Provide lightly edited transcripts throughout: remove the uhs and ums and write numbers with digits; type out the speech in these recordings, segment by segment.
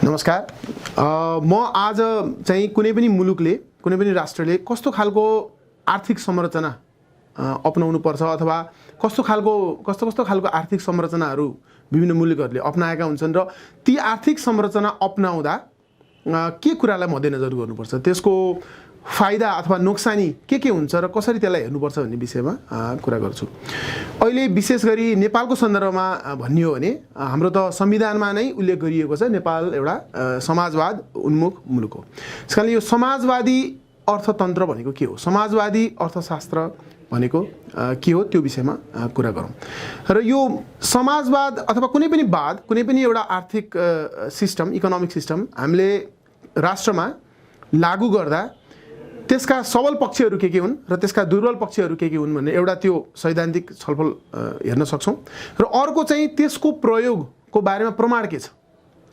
नमस्कार। म आज चाहिँ कुनै पनि मुलुकले कुनै पनि राष्ट्रले कस्तो खालको आर्थिक संरचना अपनाउनु पर्छ अथवा कस्तो खालको आर्थिक संरचनाहरू विभिन्न मुलुकहरूले अपनाएका हुन्छन् र ती आर्थिक संरचना अपनाउँदा के कुरालाई मध्यनजर गर्नुपर्छ, त्यसको फाइदा अथवा नोक्सानी के हुन्छ र कसरी त्यसलाई हेर्नुपर्छ भन्ने विषयमा कुरा गर्छु। अहिले विशेष गरी नेपालको सन्दर्भमा भन्ने हो भने हाम्रो त संविधानमा नै उल्लेख गरिएको छ नेपाल एउटा समाजवाद उन्मुख मुलुक हो। त्यसकारणले यो समाजवादी अर्थतन्त्र भनेको के हो, समाजवादी अर्थशास्त्र भनेको के हो, त्यो विषयमा कुरा गरौँ। र यो समाजवाद अथवा कुनै पनि एउटा आर्थिक सिस्टम, इकोनोमिक सिस्टम हामीले राष्ट्रमा लागू गर्दा त्यसका सबल पक्षहरू के हुन् र त्यसका दुर्बल पक्षहरू के हुन् भन्ने एउटा त्यो सैद्धान्तिक छलफल हेर्न सक्छौँ। र अर्को चाहिँ त्यसको प्रयोगको बारेमा प्रमाण के छ,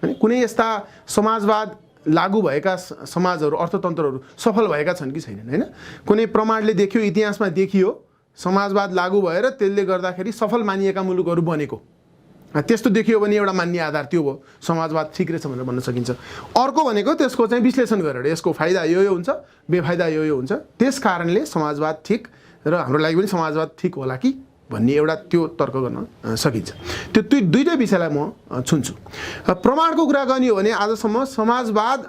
हैन? कुनै यस्ता समाजवाद लागू भएका समाजहरू, अर्थतन्त्रहरू सफल भएका छन् कि छैनन्, हैन? कुनै प्रमाणले देखियो, इतिहासमा देखियो समाजवाद लागू भएर त्यसले गर्दाखेरि सफल मानिएका मुलुकहरू बनेको, त्यस्तो देखियो भने एउटा मान्य आधार त्यो हो, समाजवाद ठिक रहेछ भनेर भन्न सकिन्छ। अर्को भनेको त्यसको चाहिँ विश्लेषण गरेर यसको फाइदा यो हुन्छ, बेफाइदा यो हुन्छ, त्यस कारणले समाजवाद ठिक र हाम्रो लागि पनि समाजवाद ठिक होला कि भन्ने एउटा त्यो तर्क गर्न सकिन्छ। त्यो दुईटै विषयलाई म छुन्छु। प्रमाणको कुरा गर्ने हो भने आजसम्म समाजवाद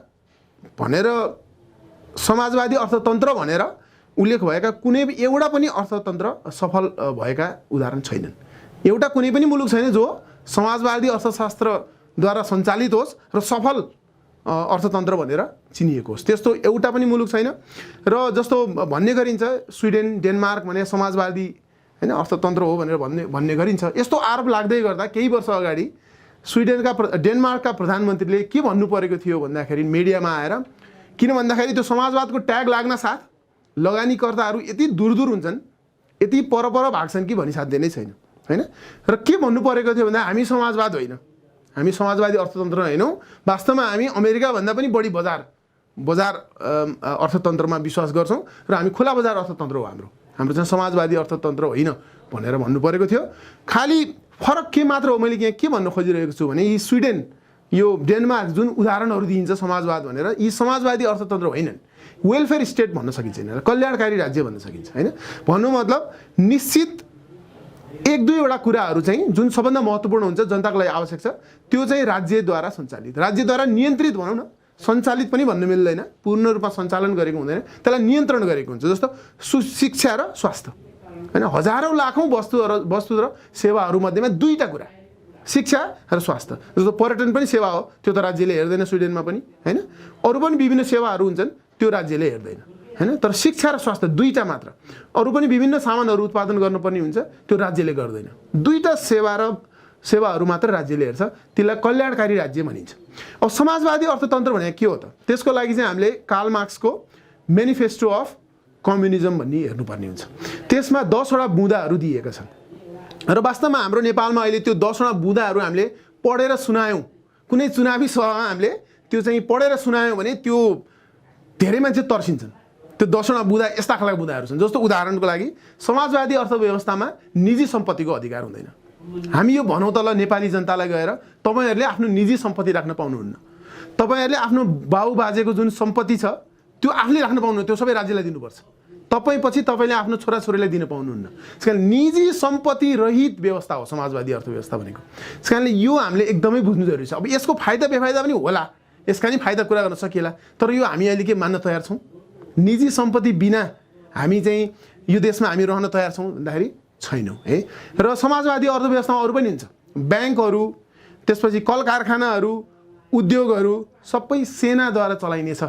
भनेर, समाजवादी अर्थतन्त्र भनेर उल्लेख भएका कुनै एउटा पनि अर्थतन्त्र सफल भएका उदाहरण छैनन्। एउटा कुनै पनि मुलुक छैन जो समाजवादी अर्थशास्त्रद्वारा सञ्चालित होस् र सफल अर्थतन्त्र भनेर चिनिएको होस्, त्यस्तो एउटा पनि मुलुक छैन। र जस्तो भन्ने गरिन्छ स्विडेन, डेनमार्क भने समाजवादी हैन अर्थतन्त्र हो भनेर भन्ने गरिन्छ। यस्तो आरोप लाग्दै गर्दा केही वर्ष अगाडि डेनमार्कका प्रधानमन्त्रीले के भन्नु परेको थियो भन्दाखेरि मिडियामा आएर, किन भन्दाखेरि त्यो समाजवादको ट्याग लाग्न साथ लगानीकर्ताहरू यति दूर हुन्छन्, यति पर भाग्छन् कि भनिसाध्य नै छैन, हैन? र के भन्नु परेको थियो भन्दा हामी समाजवाद होइन, हामी समाजवादी अर्थतन्त्र होइनौँ, वास्तवमा हामी अमेरिकाभन्दा पनि बढी बजार अर्थतन्त्रमा विश्वास गर्छौँ र हामी खुला बजार अर्थतन्त्र हो, हाम्रो चाहिँ समाजवादी अर्थतन्त्र होइन भनेर भन्नु परेको थियो। खालि फरक के मात्र हो, मैले के भन्न खोजिरहेको छु भने यी स्विडेन, यो डेनमार्क जुन उदाहरणहरू दिइन्छ समाजवाद भनेर, यी समाजवादी अर्थतन्त्र होइनन्, वेलफेयर स्टेट भन्न सकिन्छ, यिनीहरूलाई कल्याणकारी राज्य भन्न सकिन्छ, हैन? भन्नु मतलब निश्चित एक दुईवटा कुराहरू चाहिँ जुन सबभन्दा महत्त्वपूर्ण हुन्छ, जनताको लागि आवश्यक छ, त्यो चाहिँ राज्यद्वारा सञ्चालित, राज्यद्वारा नियन्त्रित भनौँ न, सञ्चालित पनि भन्नु मिल्दैन, पूर्ण रूपमा सञ्चालन गरेको हुँदैन, त्यसलाई नियन्त्रण गरेको हुन्छ। जस्तो शिक्षा र स्वास्थ्य, हैन? हजारौँ लाखौँ वस्तु र सेवाहरूमध्येमा दुईवटा कुरा, शिक्षा र स्वास्थ्य। जस्तो पर्यटन पनि सेवा हो, त्यो त राज्यले हेर्दैन स्विडेनमा पनि, हैन? अरू पनि विभिन्न सेवाहरू हुन्छन्, त्यो राज्यले हेर्दैन, हैन? तर शिक्षा र स्वास्थ्य दुईटा मात्र, अरू पनि विभिन्न सामानहरू उत्पादन गर्नुपर्ने हुन्छ, त्यो राज्यले गर्दैन। दुईटा सेवाहरू मात्र राज्यले हेर्छ, त्यसलाई कल्याणकारी राज्य भनिन्छ। अब समाजवादी अर्थतन्त्र भने के हो त? त्यसको लागि चाहिँ हामीले कार्ल मार्क्सको मेनिफेस्टो अफ कम्युनिजम भन्ने हेर्नुपर्ने हुन्छ। त्यसमा 10वटा बुँदाहरू दिएका छन् र वास्तवमा हाम्रो नेपालमा अहिले त्यो 10वटा बुँदाहरू हामीले पढेर सुनायौँ, कुनै चुनावी सभामा हामीले त्यो चाहिँ पढेर सुनायौँ भने त्यो धेरै मान्छे तर्सिन्छन्। त्यो 10वटा बुँदा यस्ता खालका बुँदाहरू छन्। जस्तो उदाहरणको लागि समाजवादी अर्थव्यवस्थामा निजी सम्पत्तिको अधिकार हुँदैन। हामी यो भनौँ त ल नेपाली जनतालाई गएर, तपाईँहरूले आफ्नो निजी सम्पत्ति राख्न पाउनुहुन्न, तपाईँहरूले आफ्नो बाबुबाजेको जुन सम्पत्ति छ त्यो आफूले राख्न पाउनुहुन्न, त्यो सबै राज्यलाई दिनुपर्छ, तपाईँपछि तपाईँले आफ्नो छोराछोरीलाई दिन पाउनुहुन्न। त्यस कारण निजी सम्पत्ति रहित व्यवस्था हो समाजवादी अर्थव्यवस्था भनेको। त्यस कारणले यो हामीले एकदमै बुझ्नु जरुरी छ। अब यसको फाइदा बेफाइदा पनि होला, यसका नि फाइदा कुरा गर्न सकिएला, तर यो हामी अहिले के मान्न तयार छौँ? निजी सम्पत्ति बिना हामी चाहिँ यो देशमा हामी रहन तयार छौँ भन्दाखेरि छैनौँ, है? र समाजवादी अर्थव्यवस्थामा अरू पनि हुन्छ, ब्याङ्कहरू, त्यसपछि कल कारखानाहरू, उद्योगहरू सबै सेनाद्वारा चलाइनेछ,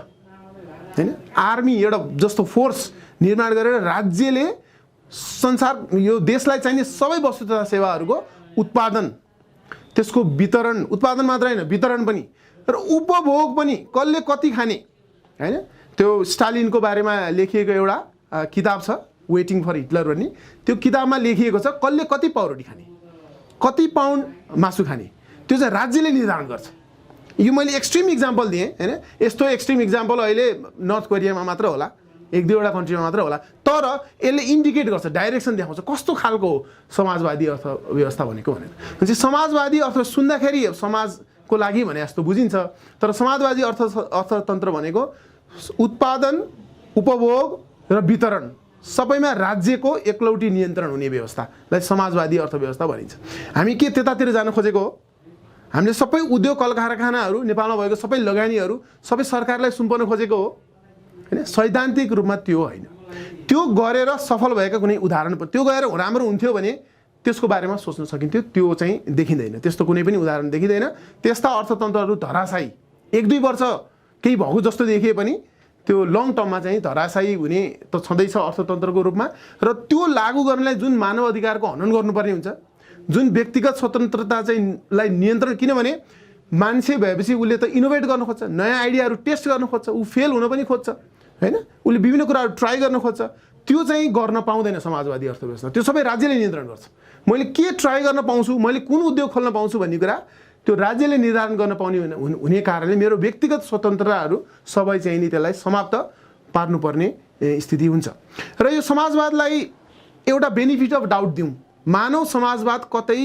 हैन? आर्मी एउटा जस्तो फोर्स निर्माण गरेर राज्यले संसार यो देशलाई चाहिने सबै वस्तु तथा सेवाहरूको उत्पादन, त्यसको वितरण, उत्पादन मात्र होइन वितरण पनि र उपभोग पनि, कसले कति खाने, हैन? त्यो स्टालिनको बारेमा लेखिएको एउटा किताब छ वेटिङ फर हिटलर भन्ने, त्यो किताबमा लेखिएको छ कसले कति पाउरोटी खाने, कति पाउन्ड मासु खाने, त्यो चाहिँ राज्यले निर्धारण गर्छ। यो मैले एक्सट्रिम इक्जाम्पल दिएँ, हैन? यस्तो एक्सट्रिम इक्जाम्पल अहिले नर्थ कोरियामा मात्र होला, एक दुईवटा कन्ट्रीमा मात्र होला, तर यसले इन्डिकेट गर्छ, डाइरेक्सन देखाउँछ कस्तो खालको समाजवादी अर्थव्यवस्था भनेको भनेर। भनेपछि समाजवादी अर्थ सुन्दाखेरि समाज को लागि भने जस्तो बुझिन्छ। तर समाजवादी अर्थतन्त्र भनेको उत्पादन, उपभोग र वितरण सबैमा राज्यको एकलौटी नियन्त्रण हुने व्यवस्थालाई समाजवादी अर्थव्यवस्था भनिन्छ। हामी के त्यतातिर जान खोजेको हो? हामीले सबै उद्योग कल कारखानाहरू नेपालमा भएको सबै लगानीहरू सबै सरकारलाई सुम्पाउन खोजेको हो हैन? सैद्धान्तिक रूपमा त्यो होइन। त्यो गरेर सफल भएका कुनै उदाहरण, त्यो गएर राम्रो हुन्थ्यो भने त्यसको बारेमा सोच्न सकिन्थ्यो, त्यो चाहिँ देखिँदैन। त्यस्तो कुनै पनि उदाहरण देखिँदैन। त्यस्ता अर्थतन्त्रहरू धराशायी 1-2 वर्ष केही भएको जस्तो देखिए पनि त्यो लङ टर्ममा चाहिँ धराशायी हुने त छँदैछ अर्थतन्त्रको रूपमा। र त्यो लागू गर्नलाई जुन मानव अधिकारको हनन गर्नुपर्ने हुन्छ, जुन व्यक्तिगत स्वतन्त्रता चाहिँ लाई नियन्त्रण, किनभने मान्छे भएपछि उसले त इनोभेट गर्न खोज्छ, नयाँ आइडियाहरू टेस्ट गर्न खोज्छ, ऊ फेल हुन पनि खोज्छ हैन, उसले विभिन्न कुराहरू ट्राई गर्न खोज्छ। त्यो चाहिँ गर्न पाउँदैन समाजवादी अर्थव्यवस्था। त्यो सबै राज्यले नियन्त्रण गर्छ। मैले के ट्राई गर्न पाउँछु, मैले कुन उद्योग खोल्न पाउँछु भन्ने कुरा त्यो राज्यले निर्धारण गर्न पाउने हुने कारणले मेरो व्यक्तिगत स्वतन्त्रताहरू सबै चाहिँ नि त्यसलाई समाप्त पार्नुपर्ने स्थिति हुन्छ। र यो समाजवादलाई एउटा बेनिफिट अफ डाउट दिउँ, मानव समाजवाद कतै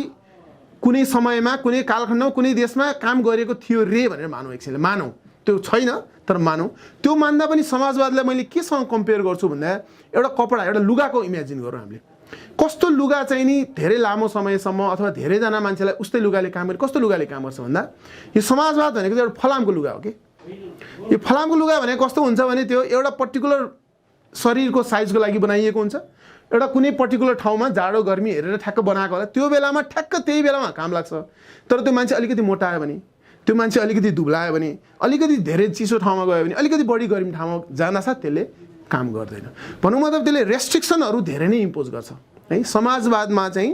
कुनै समयमा कुनै कालखण्डमा कुनै देशमा काम गरेको थियो रे भनेर मानौँ, एकछिनले मानौँ, त्यो छैन तर मानौँ। त्यो मान्दा पनि समाजवादलाई मैले केसँग कम्पेयर गर्छु भन्दा एउटा कपडा, एउटा लुगाको इमेजिन गरौँ। हामीले कस्तो लुगा चाहिँ नि धेरै लामो समयसम्म अथवा धेरैजना मान्छेलाई उस्तै लुगाले काम गरे, कस्तो लुगाले काम गर्छ भन्दा यो समाजवाद भनेको चाहिँ एउटा फलामको लुगा हो कि। यो फलामको लुगा भनेको कस्तो हुन्छ भने त्यो एउटा पर्टिकुलर शरीरको साइजको लागि बनाइएको हुन्छ, एउटा कुनै पर्टिकुलर ठाउँमा जाडो गर्मी हेरेर ठ्याक्क बनाएको होला, त्यो बेलामा ठ्याक्क त्यही बेलामा काम लाग्छ। तर त्यो मान्छे अलिकति मोटायो भने, त्यो मान्छे अलिकति दुब्लायो भने, अलिकति धेरै चिसो ठाउँमा गयो भने, अलिकति बढी गर्मी ठाउँमा जाँदासाथ त्यसले काम गर्दैन। भनौँ मतलब त्यसले रेस्ट्रिक्सनहरू धेरै नै इम्पोज गर्छ है। समाजवादमा चाहिँ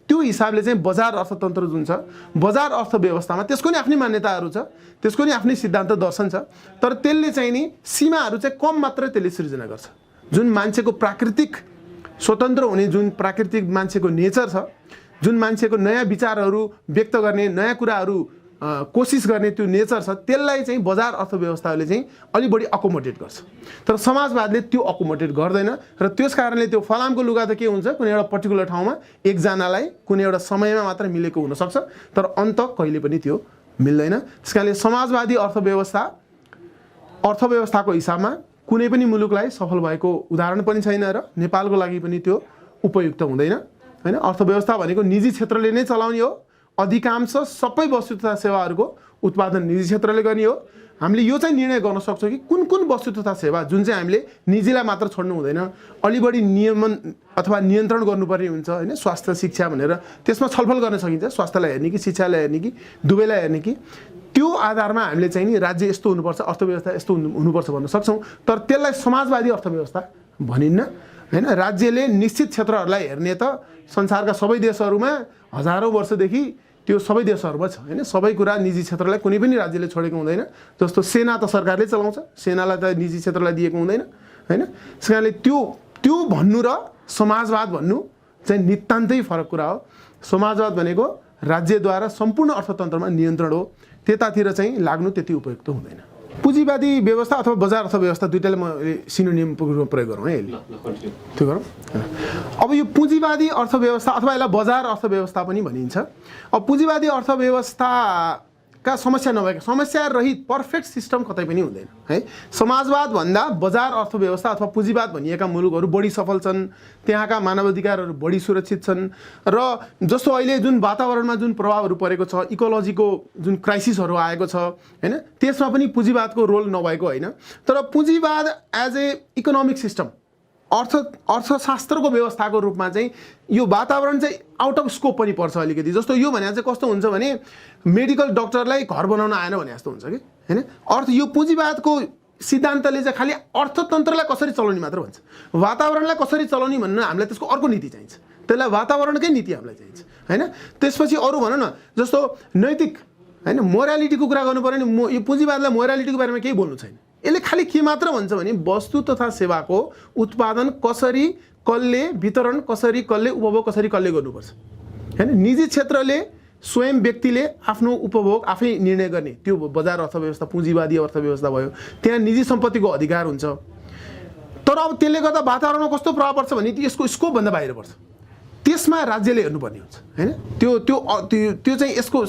त्यो हिसाबले चाहिँ बजार अर्थतन्त्र जुन छ, बजार अर्थव्यवस्थामा त्यसको नि आफ्नै मान्यताहरू छ, त्यसको नि आफ्नै सिद्धान्त दर्शन छ। तर त्यसले चाहिँ नि सीमाहरू चाहिँ कम मात्रै त्यसले सृजना गर्छ। जुन मान्छेको प्राकृतिक स्वतन्त्र हुने, जुन प्राकृतिक मान्छेको नेचर छ, जुन मान्छेको नयाँ विचारहरू व्यक्त गर्ने, नयाँ कुराहरू कोसिस गर्ने त्यो नेचर छ, त्यसलाई चाहिँ बजार अर्थव्यवस्थाले चाहिँ अलि बढी अकोमोडेट गर्छ। तर समाजवादले त्यो अकोमोडेट गर्दैन। र त्यस कारणले त्यो फलामको लुगा त के हुन्छ, कुनै एउटा पर्टिकुलर ठाउँमा एकजनालाई कुनै एउटा समयमा मात्र मिलेको हुनसक्छ, तर अन्त कहिले पनि त्यो मिल्दैन। त्यस कारणले समाजवादी अर्थव्यवस्थाको हिसाबमा कुनै पनि मुलुकलाई सफल भएको उदाहरण पनि छैन र नेपालको लागि पनि त्यो उपयुक्त हुँदैन हैन। अर्थव्यवस्था भनेको निजी क्षेत्रले नै चलाउने हो। अधिकांश सबै वस्तु तथा सेवाहरूको उत्पादन निजी क्षेत्रले गर्ने हो। हामीले यो चाहिँ निर्णय गर्न सक्छौँ कि कुन कुन वस्तु तथा सेवा जुन चाहिँ हामीले निजीलाई मात्र छोड्नु हुँदैन, अलि बढी नियमन अथवा नियन्त्रण गर्नुपर्ने हुन्छ हैन। स्वास्थ्य, शिक्षा भनेर त्यसमा छलफल गर्न सकिन्छ, स्वास्थ्यलाई हेर्ने कि शिक्षालाई हेर्ने कि दुवैलाई हेर्ने कि। त्यो आधारमा हामीले चाहिँ नि राज्य यस्तो हुनुपर्छ, अर्थव्यवस्था यस्तो हुनुपर्छ भन्न सक्छौँ। तर त्यसलाई समाजवादी अर्थव्यवस्था भनिन्न हैन। राज्यले निश्चित क्षेत्रहरूलाई हेर्ने त संसारका सबै देशहरूमा हजारौँ वर्षदेखि त्यो सबै देशहरूमा छ हैन। सबै कुरा निजी क्षेत्रलाई कुनै पनि राज्यले छोडेको हुँदैन। जस्तो सेना त सरकारले चलाउँछ, सेनालाई त निजी क्षेत्रलाई दिएको हुँदैन हैन। त्यस कारणले त्यो भन्नु र समाजवाद भन्नु चाहिँ नितान्तै फरक कुरा हो। समाजवाद भनेको राज्यद्वारा सम्पूर्ण अर्थतन्त्रमा नियन्त्रण हो। त्यतातिर चाहिँ लाग्नु त्यति उपयुक्त हुँदैन। पुँजीवादी व्यवस्था अथवा बजार अर्थव्यवस्था दुईटाले म सिनोनिमको रूपमा प्रयोग गरौँ है अहिले, त्यो गरौँ। अब यो पुँजीवादी अर्थव्यवस्था अथवा यसलाई बजार अर्थव्यवस्था पनि भनिन्छ। अब पुँजीवादी अर्थव्यवस्थाका समस्या नभएका, समस्या रहित पर्फेक्ट सिस्टम कतै पनि हुँदैन है। समाजवाद भन्दा बजार अर्थव्यवस्था अथवा पुँजीवाद भनिएका मुलुकहरू बढी सफल छन्, त्यहाँका मानवाधिकारहरू बढी सुरक्षित छन्। र जस्तो अहिले जुन वातावरणमा जुन प्रभावहरू परेको छ, इकोलोजीको जुन क्राइसिसहरू आएको छ हैन, त्यसमा पनि पुँजीवादको रोल नभएको होइन। तर पुँजीवाद एज ए इकोनोमिक सिस्टम, अर्थशास्त्रको व्यवस्थाको रूपमा चाहिँ यो वातावरण चाहिँ आउट अफ स्कोप पनि पर्छ अलिकति। जस्तो यो भने चाहिँ कस्तो हुन्छ भने मेडिकल डक्टरलाई घर बनाउन आएन भने जस्तो हुन्छ कि हैन। यो पुँजीवादको सिद्धान्तले चाहिँ खालि अर्थतन्त्रलाई कसरी चलाउने मात्र भन्छ, वातावरणलाई कसरी चलाउने भन्नु हामीलाई त्यसको अर्को नीति चाहिन्छ। त्यसलाई वातावरणकै नीति हामीलाई चाहिन्छ हैन। त्यसपछि अरू भनौँ न, जस्तो नैतिक हैन, मोरालिटीको कुरा गर्नु पर्यो भने यो पुँजीवादलाई मोरालिटीको बारेमा केही बोल्नु छैन। यसले खालि के मात्र भन्छ भने वस्तु तथा सेवाको उत्पादन कसरी, कसले वितरण कसरी, कसले उपभोग कसरी, कसले गर्नुपर्छ हैन। निजी क्षेत्रले स्वयं व्यक्तिले आफ्नो उपभोग आफै निर्णय गर्ने, त्यो बजार अर्थव्यवस्था पुँजीवादी अर्थव्यवस्था भयो। त्यहाँ निजी सम्पत्तिको अधिकार हुन्छ। तर अब त्यसले गर्दा वातावरणमा कस्तो प्रभाव पर्छ भने यसको स्कोपभन्दा बाहिर पर्छ। त्यसमा राज्यले हेर्नुपर्ने हुन्छ हैन। त्यो त्यो त्यो चाहिँ यसको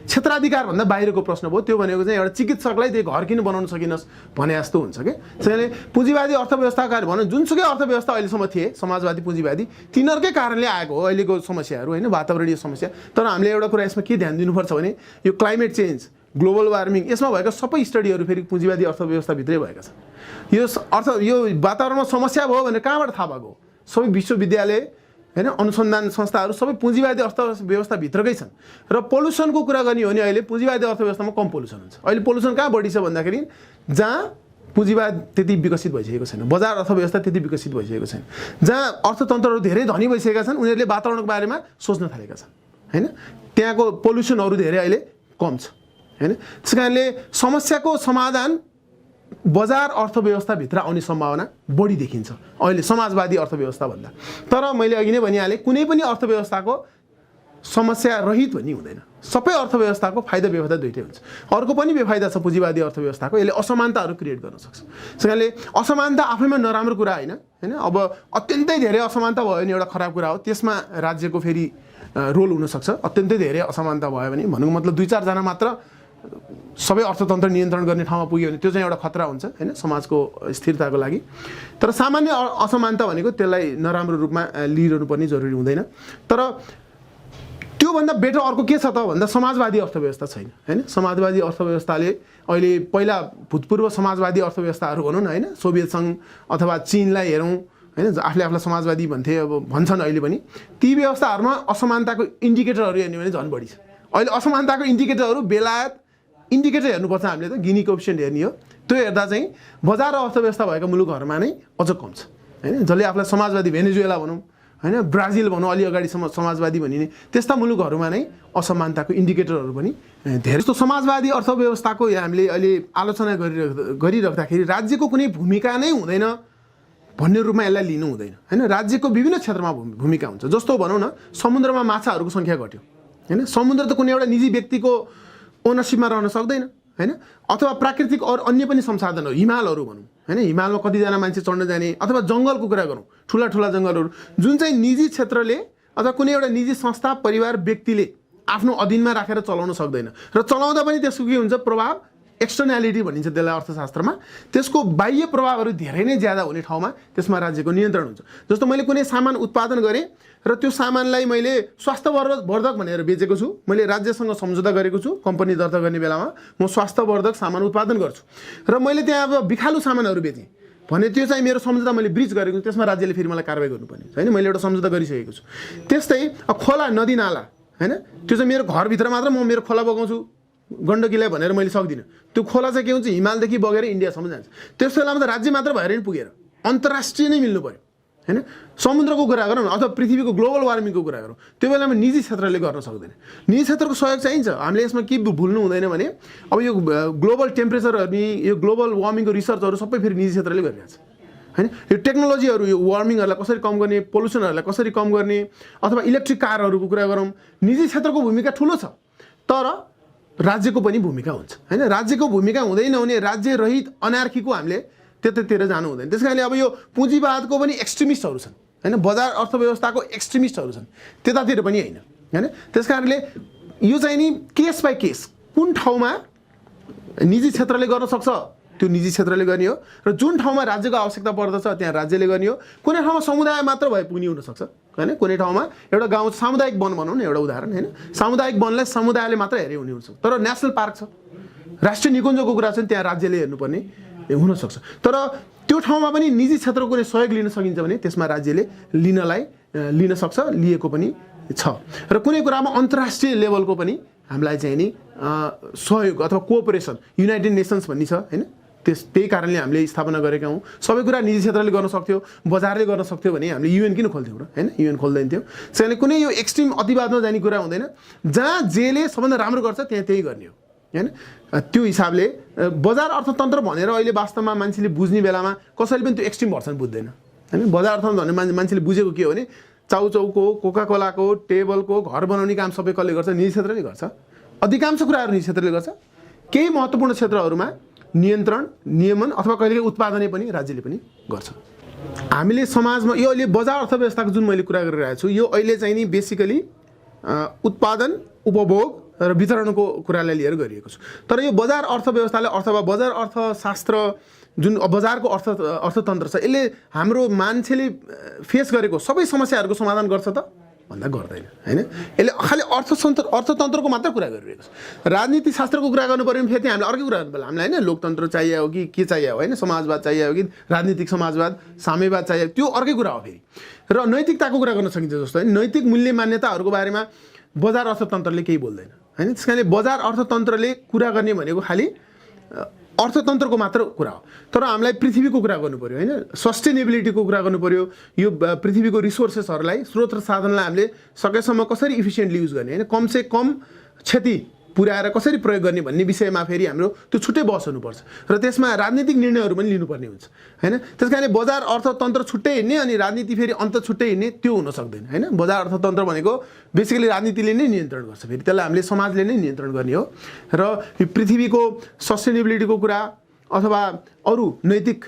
क्षेत्राधिकारभन्दा बाहिरको प्रश्न भयो। त्यो भनेको चाहिँ एउटा चिकित्सकलाई त्यो घर किन बनाउन सकिनस् भने जस्तो हुन्छ कि। त्यसैले पुँजीवादी अर्थव्यवस्थाका भनौँ जुनसुकै अर्थव्यवस्था अहिलेसम्म थिए समाजवादी पुँजीवादी तिनीहरूकै कारणले आएको हो अहिलेको समस्याहरू हैन, वातावरणीय समस्या। तर हामीले एउटा कुरा यसमा के ध्यान दिनुपर्छ भने यो क्लाइमेट चेन्ज, ग्लोबल वार्मिङ यसमा भएका सबै स्टडीहरू फेरि पुँजीवादी अर्थव्यवस्थाभित्रै भएका छन्। यो वातावरणमा समस्या भयो भनेर कहाँबाट थाहा भएको? सबै विश्वविद्यालय हैन, अनुसन्धान संस्थाहरू सबै पुँजीवादी अर्थव्यवस्थाभित्रकै छन्। र पोल्युसनको कुरा गर्ने हो भने अहिले पुँजीवादी अर्थव्यवस्थामा कम पोल्युसन हुन्छ। अहिले पोल्युसन कहाँ बढी छ भन्दाखेरि जहाँ पुँजीवाद त्यति विकसित भइसकेको छैन, बजार अर्थव्यवस्था त्यति विकसित भइसकेको छैन, जहाँ अर्थतन्त्रहरू धेरै धनी भइसकेका छन् उनीहरूले वातावरणको बारेमा सोच्न थालेका छन् हैन, त्यहाँको पोल्युसनहरू धेरै अहिले कम छ हैन। त्यस कारणले समस्याको समाधान बजार अर्थव्यवस्थाभित्र आउने सम्भावना बढी देखिन्छ अहिले समाजवादी अर्थव्यवस्थाभन्दा। तर मैले अघि नै भनिहालेँ कुनै पनि अर्थव्यवस्थाको समस्या रहित भन्ने हुँदैन। सबै अर्थव्यवस्थाको फाइदा बेफाइदा दुइटै हुन्छ। अर्को पनि बेफाइदा छ पुँजीवादी अर्थव्यवस्थाको, यसले असमानताहरू क्रिएट गर्न सक्छ। त्यसैले असमानता आफैमा नराम्रो कुरा होइन हैन। अब अत्यन्तै धेरै असमानता भयो भने एउटा खराब कुरा हो, त्यसमा राज्यको फेरि रोल हुनसक्छ। अत्यन्तै धेरै असमानता भयो भने भन्नुको मतलब 2-4 जना मात्र सबै अर्थतन्त्र नियन्त्रण गर्ने ठाउँमा पुग्यो भने त्यो चाहिँ एउटा खतरा हुन्छ हैन समाजको स्थिरताको लागि। तर सामान्य असमानता भनेको त्यसलाई नराम्रो रूपमा लिइरहनु पर्ने जरुरी हुँदैन। तर त्योभन्दा बेटर अर्को के छ त भन्दा समाजवादी अर्थव्यवस्था छैन हैन। समाजवादी अर्थव्यवस्थाले अहिले पहिला भूतपूर्व समाजवादी अर्थव्यवस्थाहरू भनौँ न हैन, सोभियत सङ्घ अथवा चीनलाई हेरौँ हैन, आफूले समाजवादी भन्थे, अब भन्छन् अहिले पनि, ती व्यवस्थाहरूमा असमानताको इन्डिकेटरहरू हेर्ने भने झन् बढी छ। अहिले असमानताको इन्डिकेटरहरू बेलायत इन्डिकेटर हेर्नुपर्छ हामीले, त गिनी कोएफिसिएन्ट हेर्ने हो। त्यो हेर्दा चाहिँ बजार र अर्थव्यवस्था भएका मुलुकहरूमा नै अझ कम छ हैन। जसले आफूलाई समाजवादी भेनेजुएला भनौँ हैन, ब्राजिल भनौँ अलि अगाडिसम्म समाजवादी भनिने त्यस्ता मुलुकहरूमा नै असमानताको इन्डिकेटरहरू पनि धेरै। जस्तो समाजवादी अर्थव्यवस्थाको हामीले अहिले आलोचना गरिराख्दाखेरि राज्यको कुनै भूमिका नै हुँदैन भन्ने रूपमा यसलाई लिनु हुँदैन हैन। राज्यको विभिन्न क्षेत्रमा भूमिका हुन्छ। जस्तो भनौँ न समुद्रमा माछाहरूको सङ्ख्या घट्यो हैन, समुद्र त कुनै एउटा निजी व्यक्तिको ओनरसिपमा रहन सक्दैन हैन। अथवा प्राकृतिक अरू अन्य पनि संसाधनहरू, हिमालहरू भनौँ हैन, हिमालमा कतिजना मान्छे चढ्न जाने, अथवा जङ्गलको कुरा गरौँ, ठुला ठुला जङ्गलहरू जुन चाहिँ निजी क्षेत्रले अथवा कुनै एउटा निजी संस्था परिवार व्यक्तिले आफ्नो अधीनमा राखेर चलाउन सक्दैन। र चलाउँदा पनि त्यसको के हुन्छ प्रभाव, एक्सटर्नालिटी भनिन्छ त्यसलाई अर्थशास्त्रमा। त्यसको बाह्य प्रभावहरू धेरै नै ज्यादा हुने ठाउँमा त्यसमा राज्यको नियन्त्रण हुन्छ। जस्तो मैले कुनै सामान उत्पादन गरेँ र त्यो सामानलाई मैले स्वास्थ्यवर्धक भनेर बेचेको छु, मैले राज्यसँग सम्झौता गरेको छु, कम्पनी दर्ता गर्ने बेलामा म स्वास्थ्यवर्धक सामान उत्पादन गर्छु र मैले त्यहाँ अब बिखालु सामानहरू बेचेँ भने त्यो चाहिँ मेरो सम्झौता मैले ब्रिच गरेको छु, त्यसमा राज्यले फेरि मलाई कारबाही गर्नुपर्ने हुन्छ हैन। मैले एउटा सम्झौता गरिसकेको छु। त्यस्तै खोला नदी नाला हैन, त्यो चाहिँ मेरो घरभित्र मात्र म मेरो खोला बगाउँछु गण्डकीलाई भनेर मैले सक्दिनँ। त्यो खोला चाहिँ के हुन्छ हिमालदेखि बगेर इन्डियासम्म जान्छ। त्यस बेलामा त राज्य मात्र भएर नि पुगेर अन्तर्राष्ट्रिय नै मिल्नु पर्यो हैन। समुद्रको कुरा गरौँ अथवा पृथ्वीको ग्लोबल वार्मिङको कुरा गरौँ, त्यो बेलामा निजी क्षेत्रले गर्न सक्दैन। निजी क्षेत्रको सहयोग चाहिन्छ। हामीले यसमा के भुल्नु हुँदैन भने अब यो ग्लोबल टेम्परेचर हेर्ने, यो ग्लोबल वार्मिङको रिसर्चहरू सबै फेरि निजी क्षेत्रले गरिरहेछ हैन। यो टेक्नोलोजीहरू, यो वार्मिङहरूलाई कसरी कम गर्ने, पोल्युसनहरूलाई कसरी कम गर्ने, अथवा इलेक्ट्रिक कारहरूको कुरा गरौँ, निजी क्षेत्रको भूमिका ठुलो छ। तर राज्यको पनि भूमिका हुन्छ हैन। राज्यको भूमिका हुँदैन भने राज्य रहित अनार्कीको हामीले त्यतातिर जानु हुँदैन। त्यस कारणले अब यो पुँजीवादको पनि एक्सट्रिमिस्टहरू छन् हैन, बजार अर्थव्यवस्थाको एक्सट्रिमिस्टहरू छन्, त्यतातिर पनि होइन हैन। त्यस कारणले यो चाहिँ नि केस बाई केस, कुन ठाउँमा निजी क्षेत्रले गर्न सक्छ त्यो निजी क्षेत्रले गर्ने हो, र जुन ठाउँमा राज्यको आवश्यकता पर्दछ त्यहाँ राज्यले गर्ने हो। कुनै ठाउँमा समुदाय मात्र भए पुग्ने हुनसक्छ हैन। कुनै ठाउँमा एउटा गाउँ सामुदायिक वन भनौँ न, एउटा उदाहरण हैन, सामुदायिक वनलाई समुदायले मात्र हेरे हुने हुनसक्छ। तर नेसनल पार्क छ, राष्ट्रिय निकुञ्जको कुरा छ, त्यहाँ राज्यले हेर्नुपर्ने हुनसक्छ। तर त्यो ठाउँमा पनि निजी क्षेत्रको कुनै सहयोग लिन सकिन्छ भने त्यसमा राज्यले लिन सक्छ, लिएको पनि छ। र कुनै कुरामा अन्तर्राष्ट्रिय लेभलको पनि हामीलाई चाहिँ नि सहयोग अथवा कोअपरेसन, युनाइटेड नेसन्स भन्ने छ हैन, त्यही कारणले हामीले स्थापना गरेका हौँ। सबै कुरा निजी क्षेत्रले गर्न सक्थ्यो, बजारले गर्न सक्थ्यो भने हामीले युएन किन खोल्थ्यौँ र हैन, युएन खोल्दैन थियो। त्यसैले कुनै यो एक्सट्रिम अतिवादमा जाने कुरा हुँदैन। जहाँ जेले सबभन्दा राम्रो गर्छ त्यहाँ त्यही गर्ने हो हैन। त्यो हिसाबले बजार अर्थतन्त्र भनेर अहिले वास्तवमा मान्छेले बुझ्ने बेलामा कसैले पनि त्यो एक्सट्रिम भर्सन बुझ्दैन हैन। बजार अर्थतन्त्र भने मान्छेले बुझेको के हो भने चाउचाउको, कोकाकोलाको, टेबलको घर बनाउने काम सबै कसले गर्छ? निजी क्षेत्रले गर्छ। अधिकांश कुराहरू निजी क्षेत्रले गर्छ। केही महत्त्वपूर्ण क्षेत्रहरूमा नियन्त्रण, नियमन अथवा कहिलेकाहीँ उत्पादनै पनि राज्यले पनि गर्छ। हामीले समाजमा यो अहिले बजार अर्थव्यवस्थाको जुन मैले कुरा गरिरहेको छु, यो अहिले चाहिँ नि बेसिकली उत्पादन, उपभोग र वितरणको कुरालाई लिएर गरिएको छु। तर यो बजार अर्थव्यवस्थाले अथवा बजार अर्थशास्त्र जुन बजारको अर्थतन्त्र छ, यसले हाम्रो मान्छेले फेस गरेको सबै समस्याहरूको समाधान गर्छ त भन्दा गर्दैन हैन। यसले खालि अर्थतन्त्रको मात्र कुरा गरिरहेको छ। राजनीति शास्त्रको कुरा गर्नु पर्यो भने फेरि हामीले अर्कै कुरा गर्नु पर्ला। हामीलाई हैन लोकतन्त्र चाहिए हो कि के चाहिए हो हैन, समाजवाद चाहिए हो कि राजनीतिक समाजवाद, साम्यवाद चाहिए, त्यो अर्कै कुरा हो फेरि। र नैतिकताको कुरा गर्न सकिन्छ जस्तो हैन, नैतिक मूल्य मान्यताहरूको बारेमा बजार अर्थतन्त्रले केही बोल्दैन हैन। त्यसकारणले बजार अर्थतन्त्रले कुरा गर्ने भनेको खालि अर्थतन्त्रको मात्र कुरा हो। तर हामीलाई पृथ्वीको कुरा गर्नु पर्यो हैन, सस्टेनेबिलिटीको कुरा गर्नु पर्यो। यो पृथ्वीको रिसोर्सेसहरूलाई, स्रोत र साधनलाई हामीले सकेसम्म कसरी इफिसियन्टली युज गर्ने हैन, कम से कम क्षति पुर्याएर कसरी प्रयोग गर्ने भन्ने विषयमा फेरि हाम्रो त्यो छुट्टै बहस हुनुपर्छ र त्यसमा राजनीतिक निर्णयहरू पनि लिनुपर्ने हुन्छ हैन। त्यसकारणले बजार अर्थतन्त्र छुट्टै हिँड्ने अनि राजनीति फेरि अन्त छुट्टै हिँड्ने त्यो हुन सक्दैन हैन। बजार अर्थतन्त्र भनेको बेसिकली राजनीतिले नै नियन्त्रण गर्छ, फेरि त्यसलाई हामीले समाजले नै नियन्त्रण गर्ने हो। र यो पृथ्वीको सस्टेनेबिलिटीको कुरा अथवा अरू नैतिक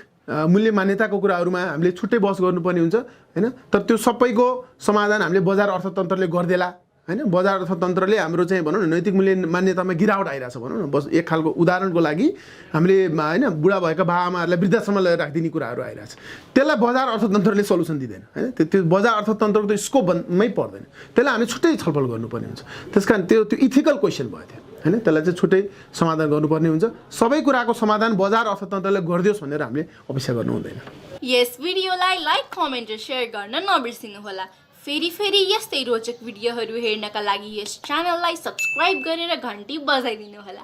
मूल्य मान्यताको कुराहरूमा हामीले छुट्टै बहस गर्नुपर्ने हुन्छ हैन। तर त्यो सबैको समाधान हामीले बजार अर्थतन्त्रले गर्देला हैन। बजार अर्थतन्त्रले हाम्रो चाहिँ भनौँ न नैतिक मूल्य मान्यतामा गिरावट आइरहेछ भनौँ न। बस एक खालको उदाहरणको लागि हामीले हैन बुढा भएका बाआमाहरूलाई वृद्धाश्रम लगेर राखिदिने कुराहरू आइरहेछ, त्यसलाई बजार अर्थतन्त्रले सल्युसन दिँदैन हैन। त्यो बजार अर्थतन्त्रको त्यो स्कोपमै पर्दैन, त्यसलाई हामी छुट्टै छलफल गर्नुपर्ने हुन्छ। त्यसकारण त्यो इथिकल क्वेसन भयो त्यो हैन, त्यसलाई चाहिँ छुट्टै समाधान गर्नुपर्ने हुन्छ। सबै कुराको समाधान बजार अर्थतन्त्रले गरिदियोस् भनेर हामीले अपेक्षा गर्नु हुँदैन। यस भिडियोलाई लाइक, कमेन्ट र सेयर गर्न नबिर्सिनुहोला। फेरि यस्तै रोचक भिडियोहरू हेर्नका लागि यस च्यानललाई सब्स्क्राइब गरेर घन्टी बजाइदिनुहोला।